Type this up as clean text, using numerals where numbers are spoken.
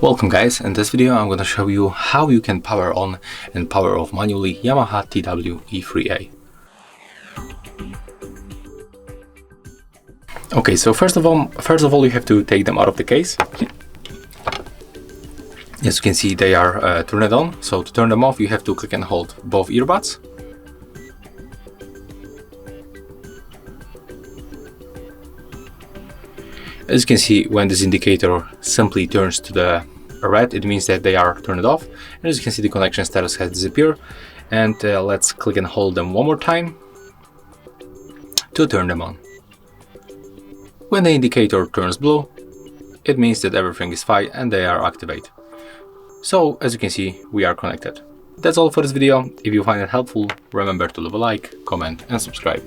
Welcome guys, in this video I'm going to show you how you can power on and power off manually Yamaha TW E3A. Okay, so first of all you have to take them out of the case. As you can see, they are turned on, so to turn them off you have to click and hold both earbuds. As you can see, when this indicator simply turns to the red, it means that they are turned off. And as you can see, the connection status has disappeared. And let's click and hold them one more time to turn them on. When the indicator turns blue, it means that everything is fine and they are activated. So as you can see, we are connected. That's all for this video. If you find it helpful, remember to leave a like, comment and subscribe.